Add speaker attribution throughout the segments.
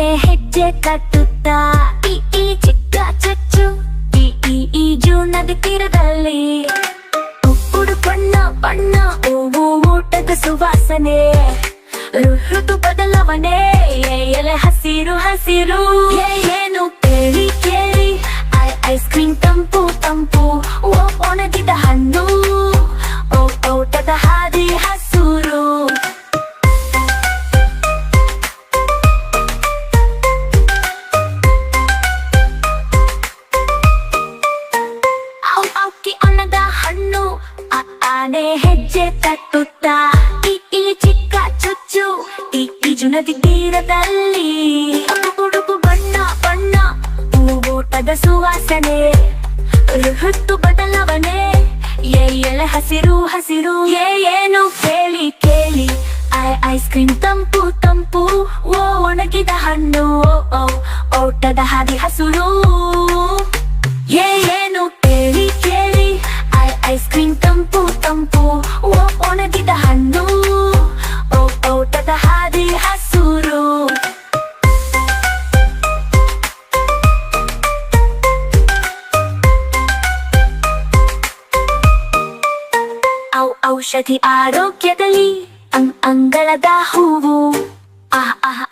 Speaker 1: ಆನೆ ಹೆಜ್ಜೆ ಕಟ್ಟುತ್ತಾ ಈ ಈ ಚಿಕ್ಕ ಚಚ್ಚು ಈ ಈ ಈಜು ನದಿ ತೀರದಲ್ಲಿ ಉಪ್ಪುಡು ಬಣ್ಣ ಬಣ್ಣ ಹೂವು ಊಟದ ಸುವಾಸನೆ ಋತು ಬದಲಾವಣೆ ಎಲೆ ಹಸಿರು ಹಸಿರು ಏನು ಕೇಳಿ ಕೇಳಿ ಐಸ್ ಕ್ರೀಮ್ ತಂಪು ತಂಪು ಒಣಗಿದ ಹಣ್ಣು ಓಟದ ಹಾದಿ ಹಸೂರು ಔಕಿ ಅನ್ನದ ಹಣ್ಣು ಆನೆ ಹೆಜ್ಜೆ ತಟ್ಟುತ್ತಾ ಈ ಚಿಕ್ಕ ಚುಚ್ಚು ಈ ಈಜು ನದಿ ತೀರದಲ್ಲಿ ಉಡುಪು ಬಣ್ಣ ಬಣ್ಣ ಹೂವೋಟದ ಸುವಾಸನೆ ಋತು ಬದಲಾವಣೆ ಎಲೆ ಹಸಿರು ಹಸಿರು ಏನು ಕೇಳಿ ಕೇಳಿ ಐಸ್ ಕ್ರೀಮ್ ತಂಪು ತಂಪು ಒಣಗಿದ ಹಣ್ಣು ಓಟದ ಹಾದಿ ಹಸುರು ಏನು ಕೇಳಿ ಕೇಳಿ ಐಸ್ ಕ್ರೀಮ್ ತಂಪು ತಂಪು ಒಣಗಿದ ಹಣ್ಣು ಓಟದ ಹಾದಿ ಹಸುರು ಔಷಧಿ ಆರೋಗ್ಯದಲ್ಲಿ ಅಂಗಳದ ಹೂವು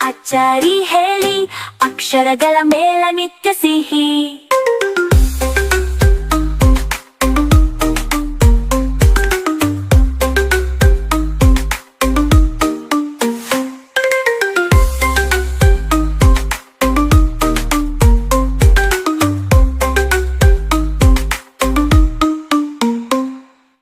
Speaker 1: ಅಚ್ಚರಿ ಹೇಳಿ ಅಕ್ಷರಗಳ ಮೇಳ ನಿತ್ಯ ಸಿಹಿ